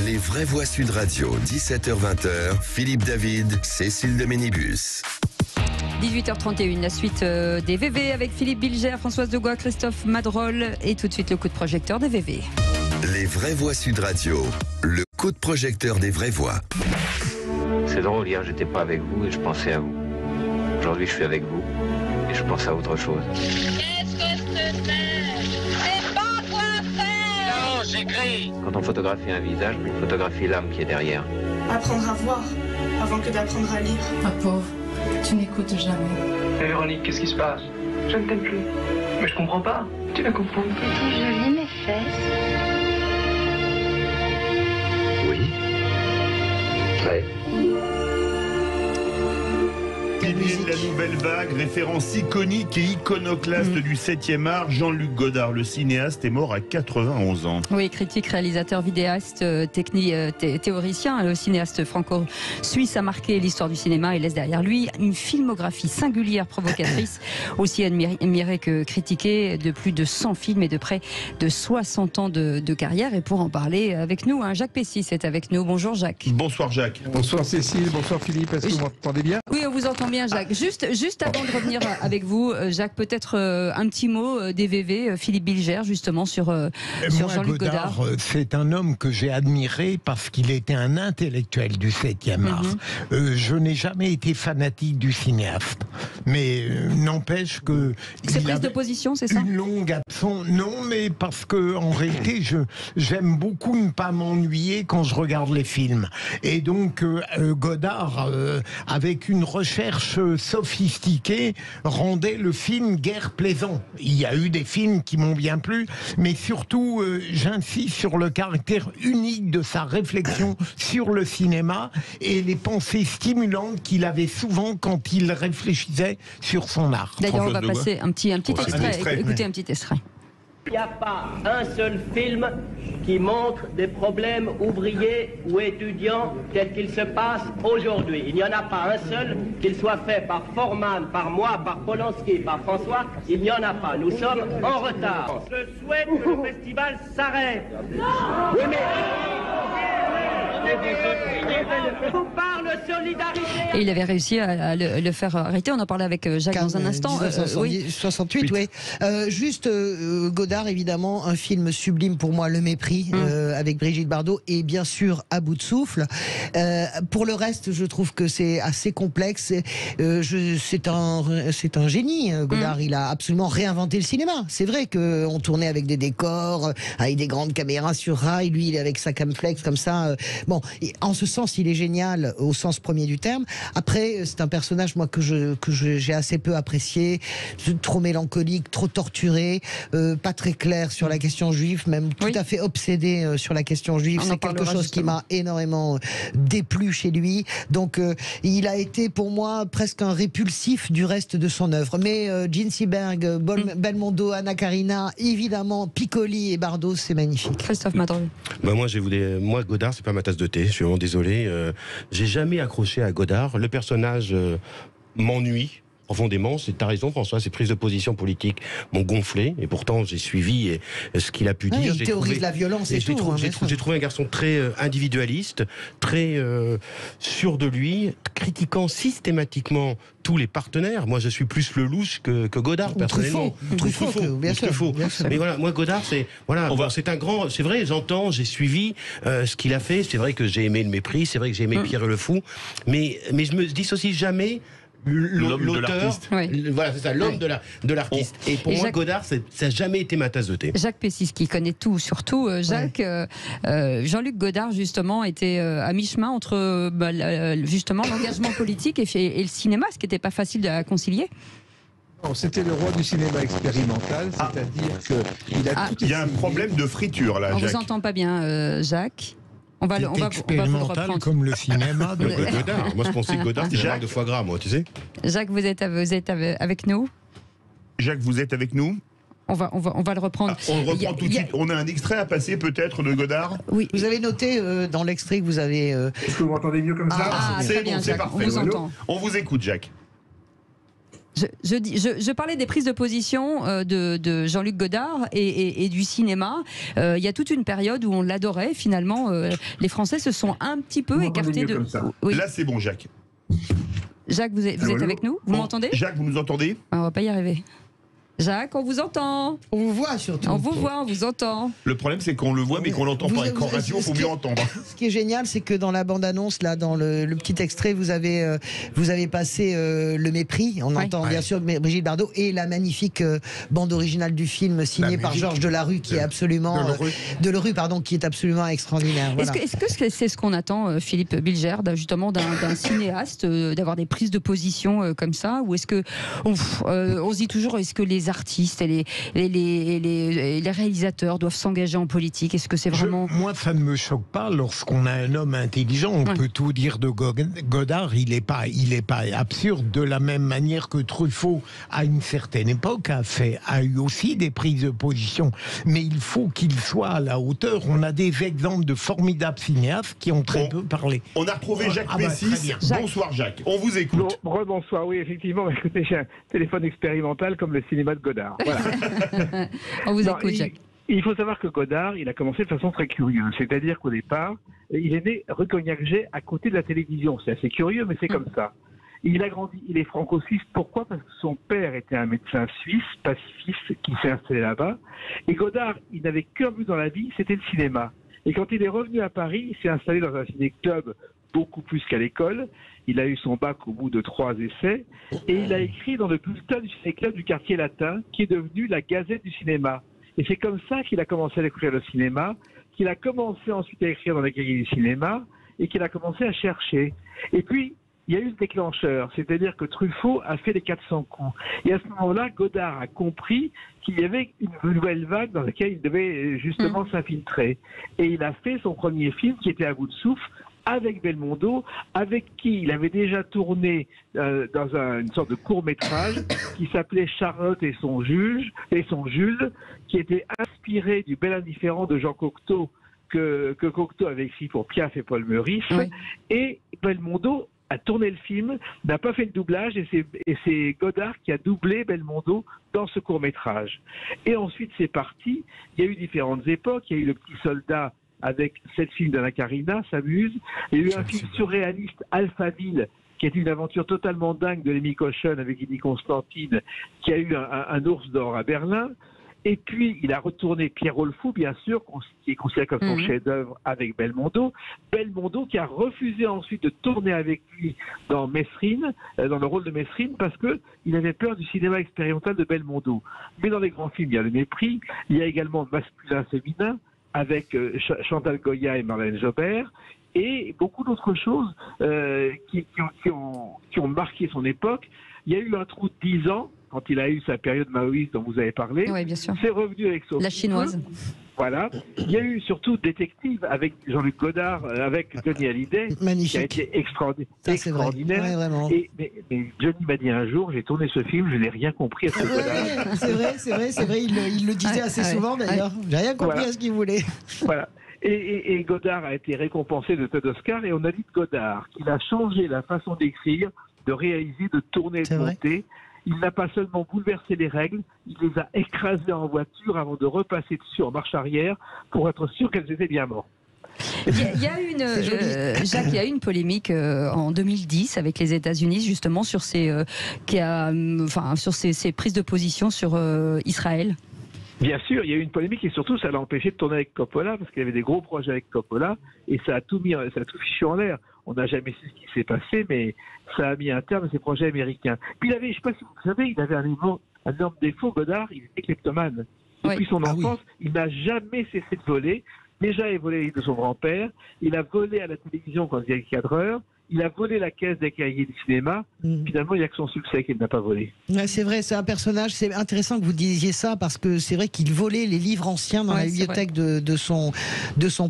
Les vraies voix Sud Radio, 17h-20h, Philippe David, Cécile de Ménibus. 18h31, la suite des VV avec Philippe Bilger, Françoise Degois, Christophe Madrol et tout de suite le coup de projecteur des VV. Les vraies voix Sud Radio, le coup de projecteur des vraies voix. C'est drôle, hier j'étais pas avec vous et je pensais à vous. Aujourd'hui je suis avec vous et je pense à autre chose. Qu'est-ce que c'est? C'est pas quoi faire! Non, j'écris! Quand on photographie un visage, on photographie l'âme qui est derrière. Apprendre à voir avant que d'apprendre à lire. Ma pauvre, tu n'écoutes jamais. Mais Véronique, qu'est-ce qui se passe? Je ne t'aime plus. Mais je comprends pas. Tu vas comprendre. C'est joli mes fesses. Oui. Ouais. Pilier de la nouvelle vague, référence iconique et iconoclaste du 7e art, Jean-Luc Godard, le cinéaste, est mort à 91 ans. Oui, critique, réalisateur, vidéaste, théoricien, le cinéaste franco-suisse a marqué l'histoire du cinéma et laisse derrière lui une filmographie singulière, provocatrice, aussi admirée que critiquée, de plus de 100 films et de près de 60 ans de carrière. Et pour en parler avec nous, Jacques Pessis est avec nous. Bonjour Jacques. Bonsoir Jacques. Bonsoir Cécile, bonsoir Philippe, est-ce que vous m'entendez bien? Oui, on vous entend bien Jacques. Juste avant de revenir avec vous, Jacques, peut-être un petit mot des VV, Philippe Bilger, justement, sur Jean-Luc Godard. C'est un homme que j'ai admiré parce qu'il était un intellectuel du 7e art. Je n'ai jamais été fanatique du cinéaste, mais n'empêche que... C'est prise de position, c'est ça? Une longue absence. Non, mais parce que en réalité, j'aime beaucoup ne pas m'ennuyer quand je regarde les films. Et donc, Godard, avec une recherche sophistiquée, rendait le film guère plaisant. Il y a eu des films qui m'ont bien plu, mais surtout, j'insiste sur le caractère unique de sa réflexion sur le cinéma et les pensées stimulantes qu'il avait souvent quand il réfléchissait sur son art. D'ailleurs, on va passer un petit extrait. Écoutez un petit extrait. Il n'y a pas un seul film qui montre des problèmes ouvriers ou étudiants tels qu'ils se passent aujourd'hui. Il n'y en a pas un seul, qu'il soit fait par Forman, par moi, par Polanski, par François. Il n'y en a pas. Nous sommes en retard. Je souhaite que le festival s'arrête. Oui, mais... Je vous parle solidarité. Et il avait réussi à le faire arrêter. On en parlait avec Jacques dans un instant. 68, oui. Juste Godard, évidemment, un film sublime pour moi, Le Mépris, avec Brigitte Bardot, et bien sûr À bout de souffle. Pour le reste, je trouve que c'est assez complexe. C'est un génie, Godard. Il a absolument réinventé le cinéma. C'est vrai qu'on tournait avec des décors, avec des grandes caméras sur rail. Lui, il est avec sa camflex comme ça. Bon, en ce sens, il est génial au sens premier du terme. Après, c'est un personnage, moi, que j'ai assez peu apprécié, trop mélancolique, trop torturé, pas très clair sur la question juive, même tout à fait obsédé sur la question juive. C'est quelque chose qui m'a énormément déplu chez lui. Donc, il a été pour moi presque un répulsif du reste de son œuvre. Mais Gene Seberg, Belmondo, Anna Karina, évidemment, Piccoli et Bardot, c'est magnifique. Christophe Madrol. Moi, Godard, c'est pas ma tasse de thé. Je suis vraiment désolé. J'ai jamais accroché à Godard. Le personnage m'ennuie profondément. T'as raison, François, ses prises de position politiques m'ont gonflé, et pourtant j'ai suivi ce qu'il a pu dire. Il théorise la violence et tout. J'ai trouvé un garçon très individualiste, très sûr de lui, critiquant systématiquement tous les partenaires. Moi, je suis plus le louche que Godard, personnellement. Truffaut, bien sûr. Mais voilà, moi, Godard, c'est un grand... C'est vrai, j'ai suivi ce qu'il a fait. C'est vrai que j'ai aimé Le Mépris, c'est vrai que j'ai aimé Pierre le Fou, mais je me dissocie jamais l'auteur, voilà, c'est ça, l'homme de l'artiste. Et pour moi, Jacques... Godard, ça n'a jamais été ma tasse de thé. Jacques Pessis, qui connaît tout, surtout. Jacques, Jean-Luc Godard, justement, était à mi-chemin entre justement l'engagement politique et le cinéma, ce qui n'était pas facile à concilier. C'était le roi du cinéma expérimental, c'est-à-dire qu'il il y a un problème de friture, là, Jacques. On vous entend pas bien, Jacques. On va expérimental comme le cinéma de Godard. Moi, je pensais que Godard, c'était la marque de foie gras, moi, tu sais. Jacques, vous êtes avec nous? Jacques, vous êtes avec nous? On va le reprendre. On le reprend tout de suite. On a un extrait à passer, peut-être, de Godard? Oui. Vous avez noté dans l'extrait que vous avez... Est-ce que vous m'entendez mieux comme ça? C'est bon, c'est parfait. On vous entend. On vous écoute, Jacques. Je parlais des prises de position de Jean-Luc Godard et du cinéma. Il y a toute une période où on l'adorait. Finalement, les Français se sont un petit peu écartés de... Oui. Là, c'est bon, Jacques. Jacques, vous êtes avec nous? Vous m'entendez? Jacques, vous nous entendez? On va pas y arriver. Jacques, on vous entend. On vous voit surtout. On vous voit, on vous entend. Le problème, c'est qu'on le voit, mais qu'on l'entend pas. Et qu'en radio, il faut mieux entendre. Ce qui est génial, c'est que dans la bande-annonce, là, dans le petit extrait, vous avez passé Le Mépris. On entend bien sûr Brigitte Bardot et la magnifique bande originale du film signée par Georges Delarue, qui est absolument Delerue, pardon, qui est absolument extraordinaire. Voilà. Est-ce que c'est ce qu'on attend, Philippe Bilger, justement d'un cinéaste, d'avoir des prises de position comme ça, ou est-ce que on se dit toujours, est-ce que les artistes et les réalisateurs doivent s'engager en politique? Est-ce que c'est vraiment... Moi, ça ne me choque pas. Lorsqu'on a un homme intelligent, on peut tout dire de Godard. Il n'est pas absurde, de la même manière que Truffaut, à une certaine époque, a eu aussi des prises de position. Mais il faut qu'il soit à la hauteur. On a des exemples de formidables cinéastes qui ont très peu parlé. On a retrouvé Jacques Messis. Bonsoir Jacques, on vous écoute. Bonsoir, oui, effectivement. Écoutez, j'ai un téléphone expérimental comme le cinéma de Godard. Voilà. On vous écoute, Jacques. Il faut savoir que Godard, il a commencé de façon très curieuse. C'est-à-dire qu'au départ, il est né rue Cognac-Jet, à côté de la télévision. C'est assez curieux, mais c'est comme ça. Il a grandi, il est franco-suisse. Pourquoi? Parce que son père était un médecin suisse, pacifiste, qui s'est installé là-bas. Et Godard, il n'avait qu'un but dans la vie, c'était le cinéma. Et quand il est revenu à Paris, il s'est installé dans un ciné-club beaucoup plus qu'à l'école. Il a eu son bac au bout de 3 essais et il a écrit dans le bulletin du ciné-club du quartier latin, qui est devenu la Gazette du cinéma. Et c'est comme ça qu'il a commencé à découvrir le cinéma, qu'il a commencé ensuite à écrire dans les cahiers du cinéma et qu'il a commencé à chercher. Et puis, il y a eu le déclencheur, c'est-à-dire que Truffaut a fait les 400 coups. Et à ce moment-là, Godard a compris qu'il y avait une nouvelle vague dans laquelle il devait justement s'infiltrer. Et il a fait son premier film qui était À bout de souffle, avec Belmondo, avec qui il avait déjà tourné dans une sorte de court-métrage qui s'appelait Charlotte et son Jules, qui était inspiré du Bel Indifférent de Jean Cocteau, que Cocteau avait écrit pour Piaf et Paul Meurice. Oui. Et Belmondo a tourné le film, n'a pas fait le doublage, et c'est Godard qui a doublé Belmondo dans ce court-métrage. Et ensuite, c'est parti. Il y a eu différentes époques. Il y a eu Le Petit Soldat, avec 7 films d'Anna Karina, s'amuse. Il y a eu un film surréaliste, Alphaville, qui est une aventure totalement dingue de Lémi Cochon avec Eddie Constantine, qui a eu un ours d'or à Berlin. Et puis, il a retourné Pierrot le Fou, bien sûr, qui est considéré comme son chef-d'œuvre, avec Belmondo. Belmondo qui a refusé ensuite de tourner avec lui dans Mesrine, dans le rôle de Mesrine, parce qu'il avait peur du cinéma expérimental de Belmondo. Mais dans les grands films, il y a Le Mépris, il y a également Masculin-Féminin, avec Chantal Goya et Marlène Jobert, et beaucoup d'autres choses qui ont marqué son époque. Il y a eu un trou de 10 ans, quand il a eu sa période maoïste dont vous avez parlé. Oui, bien sûr. C'est revenu avec Sophie. La chinoise. Voilà. Il y a eu surtout Détective avec Jean-Luc Godard, avec Johnny Hallyday. Magnifique. Qui a été extraordinaire. Ouais, vraiment. Mais Johnny m'a dit un jour, j'ai tourné ce film, je n'ai rien compris à ce Godard. C'est vrai, il le disait assez souvent d'ailleurs. J'ai rien compris à ce qu'il voulait. Voilà. Et Godard a été récompensé de cet Oscar, et on a dit de Godard qu'il a changé la façon d'écrire, de réaliser, de tourner, de monter. Il n'a pas seulement bouleversé les règles, il les a écrasées en voiture avant de repasser dessus en marche arrière pour être sûr qu'elles étaient bien mortes. Il y a Jacques, il y a eu une polémique en 2010 avec les États-Unis justement sur ces prises de position sur Israël. Bien sûr, il y a eu une polémique et surtout ça l'a empêché de tourner avec Coppola parce qu'il y avait des gros projets avec Coppola et ça a tout fichu en l'air. On n'a jamais su ce qui s'est passé, mais ça a mis un terme à ces projets américains. Puis il avait, je ne sais pas si vous savez, il avait un énorme défaut, Godard, il était kleptomane. Depuis son enfance, il n'a jamais cessé de voler. Déjà, il a volé de son grand-père, il a volé à la télévision quand il était cadreur, il a volé la caisse des cahiers du cinéma. Finalement, il n'y a que son succès qu'il n'a pas volé. Ouais, c'est vrai, c'est un personnage. C'est intéressant que vous disiez ça parce que c'est vrai qu'il volait les livres anciens dans la bibliothèque de son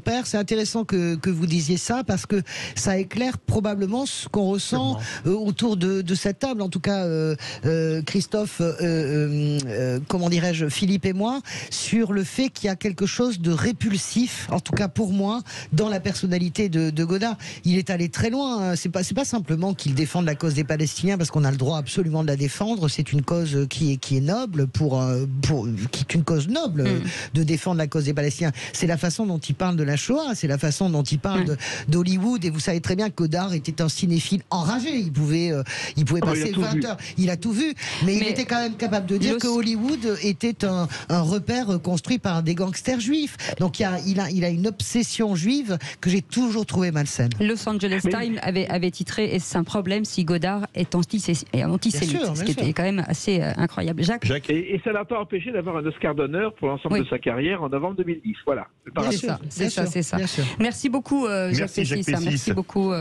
père. C'est intéressant que vous disiez ça parce que ça éclaire probablement ce qu'on ressent autour de cette table. En tout cas, Christophe, comment dirais-je, Philippe et moi, sur le fait qu'il y a quelque chose de répulsif, en tout cas pour moi, dans la personnalité de Godard. Il est allé très loin. c'est pas simplement qu'il défende la cause des Palestiniens parce qu'on a le droit absolument de la défendre. C'est une cause qui est noble qui est une cause noble de défendre la cause des Palestiniens. C'est la façon dont il parle de la Shoah, c'est la façon dont il parle d'Hollywood. Et vous savez très bien que Godard était un cinéphile enragé. Il pouvait passer 20 heures. Il a tout vu, mais il était quand même capable de dire que Hollywood était un repère construit par des gangsters juifs. Donc il a une obsession juive que j'ai toujours trouvé malsaine. Los Angeles Times avait titré « Est-ce un problème si Godard est antisémite ?» Ce qui était quand même assez incroyable. Jacques. Et ça l'a pas empêché d'avoir un Oscar d'honneur pour l'ensemble de sa carrière en novembre 2010. Voilà. C'est ça. Merci beaucoup, Jacques Pessis. Merci beaucoup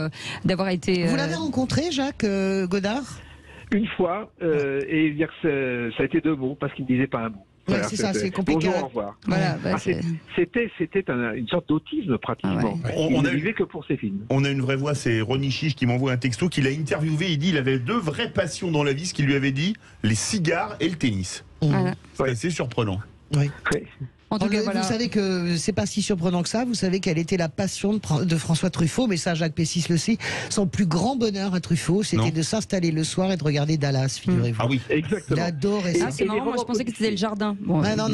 d'avoir été... Vous l'avez rencontré, Jacques Godard? Une fois, et dire que ça a été 2 mots, parce qu'il ne disait pas un mot. Voilà, c'est ça, c'est compliqué. Bonjour, au revoir. Voilà, c'était une sorte d'autisme pratiquement. On ne vivait que pour ses films. On a une vraie voix, c'est Ronny Chiche qui m'envoie un texto qu'il a interviewé. Il dit qu'il avait 2 vraies passions dans la vie, ce qu'il lui avait dit, les cigares et le tennis. Voilà. C'est assez surprenant. Oui. En tout cas, Vous savez que c'est pas si surprenant que ça. Vous savez quelle était la passion de François Truffaut, mais ça, Jacques Pessis le sait. Son plus grand bonheur à Truffaut, c'était de s'installer le soir et de regarder Dallas, figurez-vous. Ah oui, exactement. Il adorait ça. C'est marrant, moi je pensais que c'était le jardin. Bon, non.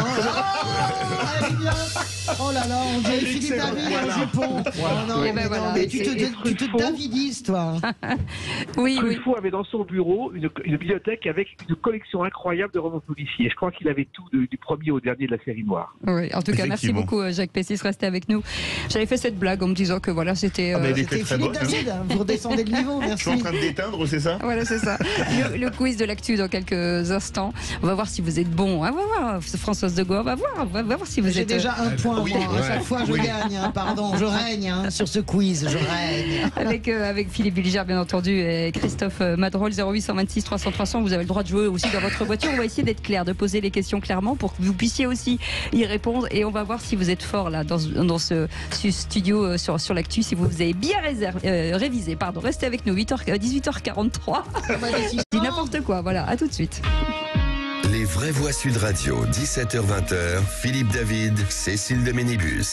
Oh là là, on dirait Philippe David en jupon. Mais tu te davidises, toi. Truffaut avait dans son bureau une bibliothèque avec une collection incroyable de romans policiers. Je crois qu'il avait tout du premier au dernier de la série noire. Oui, en tout cas, merci beaucoup, Jacques Pessis, restez avec nous. J'avais fait cette blague en me disant que voilà, c'était. C'était Philippe David, vous redescendez de niveau, merci. Je suis en train de déteindre, c'est ça? Voilà, c'est ça. Le quiz de l'actu dans quelques instants. On va voir si vous êtes bon. On va voir, Françoise de Gaulle, on va voir si vous êtes. J'ai déjà un point. À chaque fois, je gagne. Pardon, je règne sur ce quiz, je règne. Avec Philippe Billiger, bien entendu, et Christophe Madrol, 0826 300 300. Vous avez le droit de jouer aussi dans votre voiture. On va essayer d'être clair, de poser les questions clairement pour que vous puissiez aussi y répondre. Et on va voir si vous êtes fort là dans ce studio sur l'actu, si vous avez bien révisé. Pardon, restez avec nous. 18h43. Dis n'importe quoi. Voilà, à tout de suite. Les vraies voix Sud Radio, 17h-20h, Philippe David, Cécile de Ménibus.